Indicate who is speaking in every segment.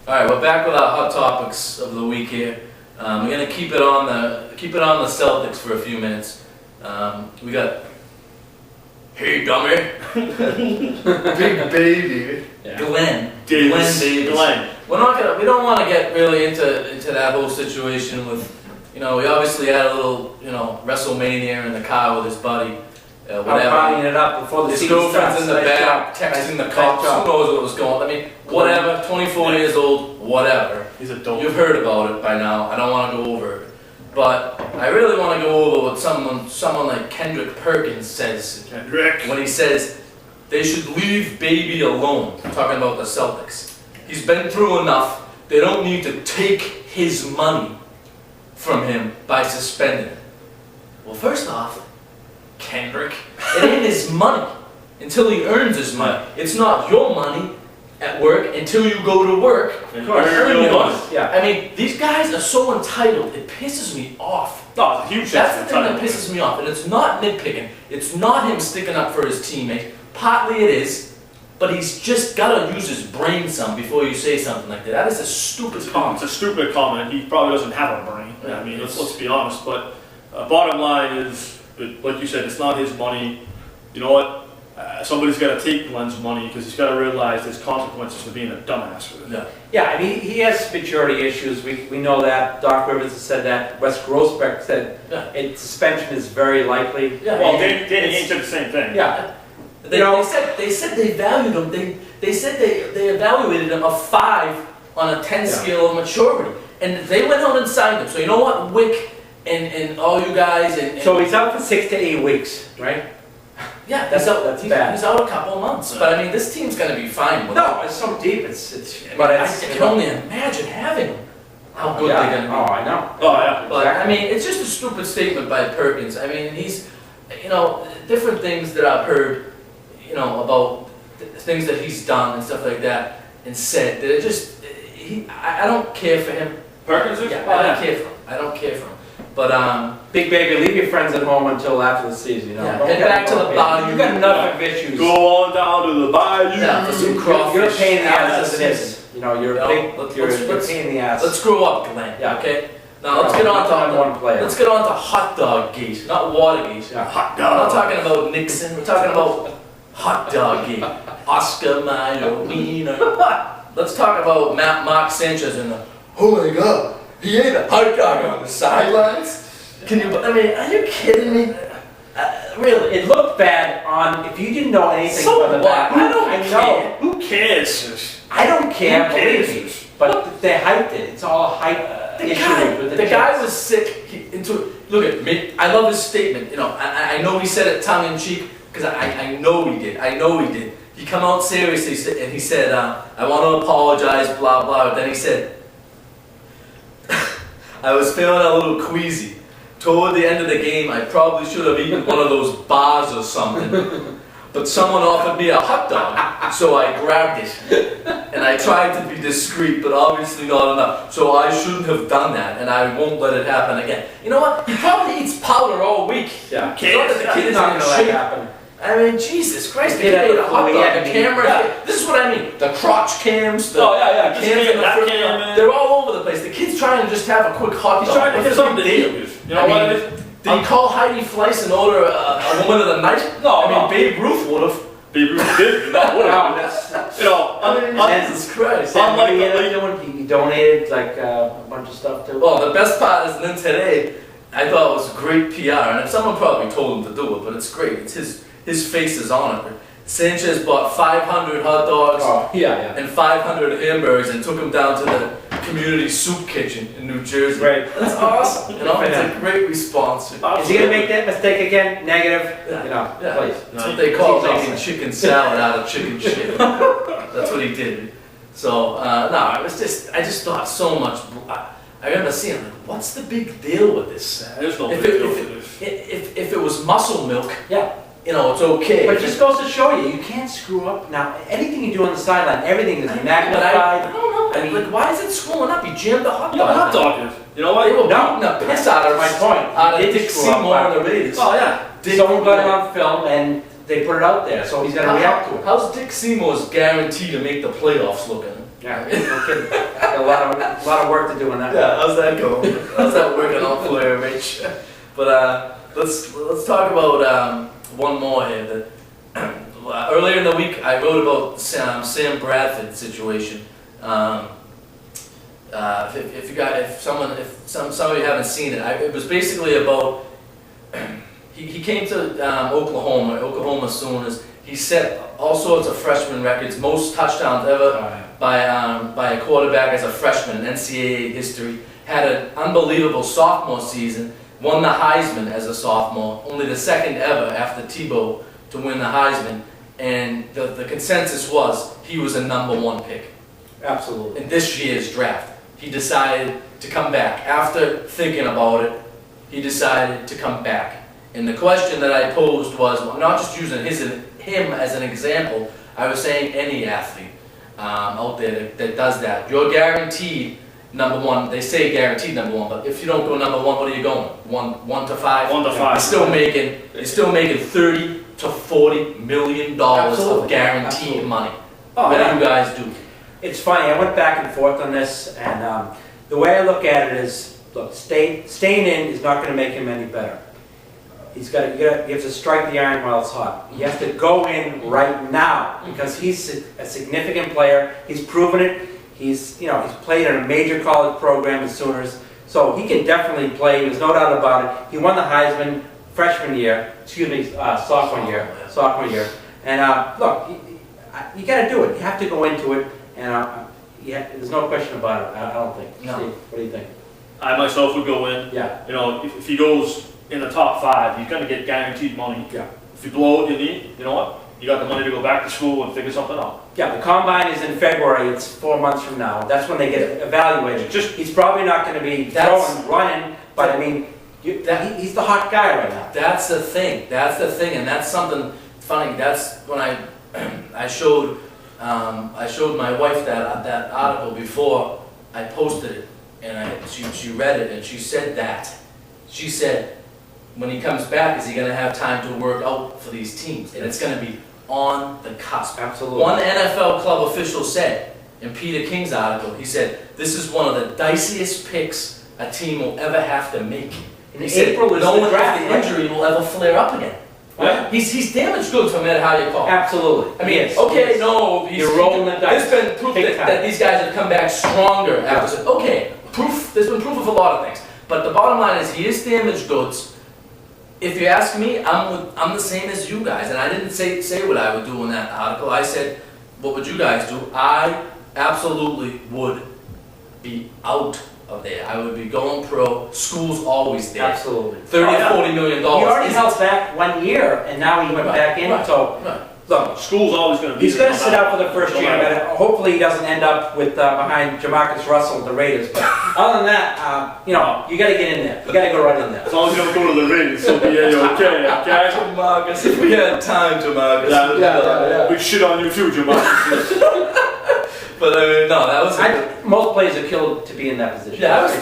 Speaker 1: All right, we're back with our hot topics of the week here. We're gonna keep it on the Celtics for a few minutes. We got, hey dummy, big baby,
Speaker 2: Yeah.
Speaker 1: Glenn Davis. We don't want to get really into that whole situation with, we obviously had a little, WrestleMania in the car with his buddy.
Speaker 2: I'm
Speaker 1: Whatever.
Speaker 2: partying it up before the
Speaker 1: His
Speaker 2: season
Speaker 1: girlfriend's
Speaker 2: starts.
Speaker 1: in the back, texting the cops. Who knows what was going on? I mean, whatever. 24 years old, whatever.
Speaker 3: He's a dope.
Speaker 1: You've heard about it by now. I don't want to go over it, but I really want to go over what someone like Kendrick Perkins says when he says they should leave baby alone. Talking about the Celtics. He's been through enough. They don't need to take his money from him by suspending him. Well, first off, Kendrick, it ain't his money until he earns his money. It's not your money at work until you go to work and earn your money.
Speaker 2: Yeah.
Speaker 1: I mean, these guys are so entitled, it pisses me off.
Speaker 3: No, it's a huge
Speaker 1: That's the thing that pisses me off, and it's not nitpicking. It's not him sticking up for his teammates. Partly it is, but he's just got to use his brain some before you say something like that. That is a stupid comment.
Speaker 3: It's a stupid comment. He probably doesn't have a brain.
Speaker 1: Yeah,
Speaker 3: I mean, let's be honest. But bottom line is, like you said, it's not his money. You know what? Somebody's got to take Glenn's money because he's got to realize there's consequences for being a dumbass with it.
Speaker 1: Yeah.
Speaker 2: Yeah, I mean, he has maturity issues. We know that. Doc Rivers has said that. Wes Grossbeck said suspension is very likely.
Speaker 1: Yeah.
Speaker 3: Well, Danny Ainge said the same thing.
Speaker 2: Yeah.
Speaker 1: They said they valued him. They said they evaluated him a 5 on a 10 scale of maturity, and they went out and signed him. So you know what, Wick and all you guys and
Speaker 2: So he's out for 6 to 8 weeks, right?
Speaker 1: yeah,
Speaker 2: That's bad.
Speaker 1: He's out a couple of months. But I mean, this team's gonna be fine with
Speaker 2: No, it's so deep.
Speaker 1: I can only imagine having him. How good they're gonna be.
Speaker 2: Oh, I know.
Speaker 3: Oh yeah.
Speaker 1: But I mean, it's just a stupid statement by Perkins. I mean, he's, different things that I've heard, about things that he's done and stuff like that, and said that it just, I don't care for him.
Speaker 3: Perkins is?
Speaker 1: Yeah, I don't care for him. I don't care for him. But
Speaker 2: Big baby, leave your friends at home until after the season.
Speaker 1: Yeah,
Speaker 2: Don't
Speaker 1: head
Speaker 2: get
Speaker 1: back to the
Speaker 2: involved.
Speaker 1: bayou.
Speaker 2: You got enough of issues.
Speaker 3: Go on down to the bayou.
Speaker 1: Yeah, for some crawfish.
Speaker 2: You're a pain in the ass as it
Speaker 1: Yes.
Speaker 2: is. You're a big. You're a pain in the ass.
Speaker 1: Let's grow up, Glenn.
Speaker 2: Yeah.
Speaker 1: Okay. Now let's get on to
Speaker 2: one player.
Speaker 1: Let's get on to hot dog gate, not Watergate.
Speaker 2: Yeah.
Speaker 3: Hot
Speaker 1: We're not
Speaker 3: dog.
Speaker 1: talking about Nixon. We're talking about hot dog gate. Oscar Mayer Wiener. Let's talk about Mark Sanchez and the. Oh my God, he ate a hot dog on the sidelines. Can you? I mean, are you kidding me? Really?
Speaker 2: It looked bad on. If you didn't know anything
Speaker 1: So
Speaker 2: about the
Speaker 1: what?
Speaker 2: back,
Speaker 1: I don't
Speaker 2: I know.
Speaker 1: care.
Speaker 3: Who cares?
Speaker 2: I don't care.
Speaker 3: Who
Speaker 2: Believe
Speaker 3: cares?
Speaker 2: me. But they hyped it. It's all hype.
Speaker 1: The
Speaker 2: issue with
Speaker 1: guy
Speaker 2: Jets.
Speaker 1: was sick. Look at me. I love his statement. I know he said it tongue in cheek because I know he did. I know he did. He come out seriously and he said, "I want to apologize." Blah blah. But then he said, "I was feeling a little queasy. Toward the end of the game, I probably should have eaten one of those bars or something. But someone offered me a hot dog, so I grabbed it. And I tried to be discreet, but obviously not enough. So I shouldn't have done that, and I won't let it happen again." You know what? He probably eats powder all week.
Speaker 2: Yeah.
Speaker 1: Not that the kid is
Speaker 2: not
Speaker 1: in
Speaker 2: gonna let it
Speaker 1: shape.
Speaker 2: happen.
Speaker 1: I mean, Jesus Christ, the
Speaker 2: Yeah,
Speaker 1: kid ate a hot
Speaker 2: we
Speaker 1: dog,
Speaker 2: had
Speaker 1: the
Speaker 2: to be-
Speaker 1: camera.
Speaker 2: yeah.
Speaker 1: This is what I mean. The crotch cams, the
Speaker 3: Oh yeah.
Speaker 1: cams in the
Speaker 3: That
Speaker 1: front,
Speaker 3: cam, man.
Speaker 1: they're all over the place. The kid's trying to just have a quick hot dog.
Speaker 3: He's trying to
Speaker 1: What's
Speaker 3: get
Speaker 1: the
Speaker 3: something to
Speaker 1: big
Speaker 3: eat.
Speaker 1: deal?
Speaker 3: You know
Speaker 1: I
Speaker 3: what?
Speaker 1: mean, did he call Heidi Fleiss and order a woman of the night?
Speaker 3: No,
Speaker 1: I mean,
Speaker 3: no.
Speaker 1: Babe Ruth would have.
Speaker 3: Baby Ruth did. No,
Speaker 2: No,
Speaker 3: whatever.
Speaker 2: that's.
Speaker 3: You know,
Speaker 1: Jesus Christ.
Speaker 2: What
Speaker 3: Unlike
Speaker 2: he
Speaker 3: the
Speaker 2: ended up doing, he donated like a bunch of stuff too.
Speaker 1: Well, the best part is then today, I thought it was great PR, and someone probably told him to do it, but it's great. It's his face is on it. Sanchez bought 500 hot dogs
Speaker 2: Oh, yeah.
Speaker 1: and 500 hamburgers and took them down to the community soup kitchen in New Jersey.
Speaker 2: Right.
Speaker 1: That's awesome. It's a great response.
Speaker 2: Is he gonna make that mistake again? Negative?
Speaker 1: Yeah. Yeah.
Speaker 2: Please.
Speaker 1: That's what they call
Speaker 2: he's
Speaker 1: making
Speaker 2: awesome.
Speaker 1: chicken salad out of chicken shit. That's what he did. So, no, it was I just thought so much. I remember seeing, like, what's the big deal with this?
Speaker 3: There's no
Speaker 1: If
Speaker 3: big
Speaker 1: it,
Speaker 3: deal
Speaker 1: if,
Speaker 3: for this.
Speaker 1: it, if it was muscle milk,
Speaker 2: Yeah.
Speaker 1: it's okay.
Speaker 2: But it just goes to show you can't screw up. Now, anything you do on the sideline, everything is
Speaker 1: But I
Speaker 2: magnified.
Speaker 1: don't know.
Speaker 2: I mean-
Speaker 1: like, why is it screwing up? He jammed the hot
Speaker 3: You know,
Speaker 1: dog.
Speaker 3: hot dog is. You know what?
Speaker 1: They were
Speaker 2: No.
Speaker 1: beating the piss out of
Speaker 2: My point.
Speaker 1: Out of
Speaker 2: He did
Speaker 1: Dick
Speaker 2: screw up,
Speaker 1: Seymour and the Raiders.
Speaker 3: Oh yeah.
Speaker 1: Dick-
Speaker 2: Someone got it on film, and they put it out there, so he's got to react to it.
Speaker 1: How's Dick Seymour's guaranteed to make the playoffs looking?
Speaker 2: Yeah, no kidding. Got a lot of work to do on that.
Speaker 1: Yeah, how's that going? How's that working out for you, Rich? But let's talk about one more here. That earlier in the week I wrote about Sam Bradford's situation. If some of you haven't seen it, it was basically about he came to Oklahoma Sooners. He set all sorts of freshman records, most touchdowns ever by a quarterback as a freshman in NCAA history. Had an unbelievable sophomore season, won the Heisman as a sophomore, only the second ever after Tebow to win the Heisman. And the consensus was he was a #1 pick.
Speaker 2: Absolutely.
Speaker 1: In this year's draft, he decided to come back. After thinking about it, he decided to come back. And the question that I posed was, I'm not just using him as an example, I was saying any athlete out there that does that. You're guaranteed #1. They say guaranteed #1, but if you don't go #1, what are you going? One to five?
Speaker 3: 1 to 5.
Speaker 1: You're still making $30 to $40 million of guaranteed money.
Speaker 2: Oh,
Speaker 1: What
Speaker 2: yeah.
Speaker 1: do you guys do?
Speaker 2: It's funny, I went back and forth on this, and the way I look at it is, look, staying in is not going to make him any better. You have to strike the iron while it's hot. You have to go in right now, because he's a significant player. He's proven it. He's played in a major college program in Sooners, so he can definitely play. There's no doubt about it. He won the Heisman sophomore year. And look, you got to do it. You have to go into it, and there's no question about it. I don't think.
Speaker 1: No.
Speaker 2: Steve, what do you think?
Speaker 3: I myself would go in.
Speaker 2: Yeah.
Speaker 3: If he goes in the top 5, he's going to get guaranteed money.
Speaker 2: Yeah.
Speaker 3: If you blow it, you know what? You got the money to go back to school and figure something out.
Speaker 2: Yeah, the combine is in February. It's 4 months from now. That's when they get evaluated. He's probably not going to be throwing, running, but I mean, he's the hot guy right now.
Speaker 1: That's the thing, and that's something funny. That's when I showed my wife that article before I posted it, and she read it, and she said that. She said, when he comes back, is he going to have time to work out for these teams? And it's going to be on the cusp.
Speaker 2: Absolutely.
Speaker 1: One NFL club official said, in Peter King's article, he said, this is one of the diciest picks a team will ever have to make.
Speaker 2: In
Speaker 1: He said,
Speaker 2: April is
Speaker 1: no
Speaker 2: the
Speaker 1: one
Speaker 2: draft,
Speaker 1: after injury will ever flare up again.
Speaker 3: Yeah.
Speaker 1: He's damaged goods no matter how you call it.
Speaker 2: Absolutely.
Speaker 1: I mean,
Speaker 2: Yes,
Speaker 1: okay,
Speaker 2: yes.
Speaker 1: no,
Speaker 2: You're rolling the dice.
Speaker 1: There's been proof
Speaker 2: Big time.
Speaker 1: that these guys have come back stronger after. Okay, proof. There's been proof of a lot of things. But the bottom line is, he is damaged goods. If you ask me, I'm the same as you guys, and I didn't say what I would do in that article. I said, what would you guys do? I absolutely would be out of there. I would be going pro. School's always there.
Speaker 2: Absolutely.
Speaker 1: $30 to $40 million.
Speaker 2: He already held back 1 year, and now he went back in. So, look,
Speaker 3: School's always going to be
Speaker 2: he's
Speaker 3: there,
Speaker 2: going to
Speaker 3: no
Speaker 2: sit
Speaker 3: matter-
Speaker 2: out for the first
Speaker 3: no
Speaker 2: year.
Speaker 3: matter-
Speaker 2: But hopefully, he doesn't end up with behind Jamarcus Russell with the Raiders. But other than that, you got to get in there. You got to go right in there.
Speaker 3: As long as you don't go to the Raiders, so be okay.
Speaker 1: Jamarcus, if we had time, Jamarcus.
Speaker 3: Yeah. We shit on you too, Jamarcus.
Speaker 1: But I mean, no, that was.
Speaker 2: Most players are killed to be in that position.
Speaker 1: Yeah, I was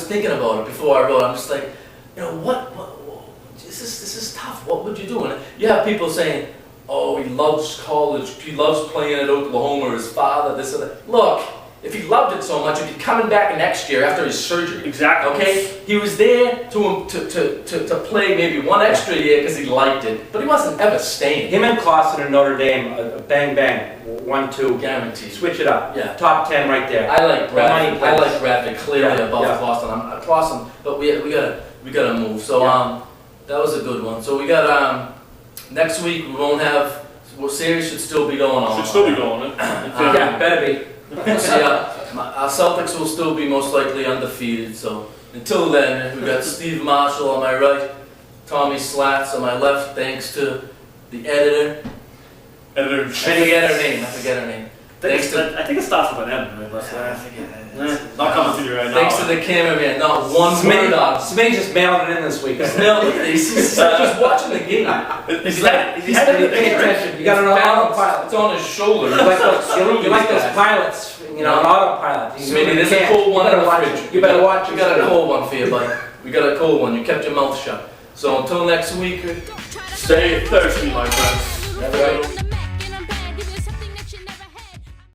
Speaker 1: thinking about it before I wrote. I'm just like, what this is tough. What would you do? And you have people saying, oh, he loves college. He loves playing at Oklahoma. His father, this and that. Look, if he loved it so much, he'd be coming back next year after his surgery.
Speaker 3: Exactly.
Speaker 1: Okay, he was there to play maybe one extra year because he liked it, but he wasn't ever staying.
Speaker 2: Him and Clausen and Notre Dame, bang bang, 1-2.
Speaker 1: Guaranteed.
Speaker 2: Switch it up.
Speaker 1: Yeah.
Speaker 2: Top 10 right there.
Speaker 1: I like Bradford.
Speaker 2: Money
Speaker 1: I
Speaker 2: plays.
Speaker 1: like Bradford clearly
Speaker 2: Yeah,
Speaker 1: above
Speaker 2: yeah.
Speaker 1: Clausen. Clausen, but we gotta move. So
Speaker 2: Yeah.
Speaker 1: that was a good one. So we got next week we won't have. Well, series should still be going on.
Speaker 3: Should still be going.
Speaker 2: Yeah, better be.
Speaker 1: We'll see, our Celtics will still be most likely undefeated. So until then, we got Steve Marshall on my right, Tommy Slats on my left. Thanks to the editor.
Speaker 3: Editor.
Speaker 1: I forget her name. Thanks to
Speaker 3: I think it starts with an M. Right? But, not coming to you right now.
Speaker 1: Thanks to the cameraman. Not one word out.
Speaker 2: Smitty just mailed it in this week.
Speaker 1: No, look at this. He's just watching the game.
Speaker 3: He's like,
Speaker 1: He's
Speaker 2: Pay attention. You got an autopilot.
Speaker 1: It's on his shoulder.
Speaker 2: You like those pilots, an autopilot.
Speaker 1: Smitty, there's a cold one in the fridge.
Speaker 2: You better watch it.
Speaker 1: We got a cold one for you, buddy. We got a cold one. You kept your mouth shut. So until next week,
Speaker 3: Stay thirsty, my friends.
Speaker 1: have a good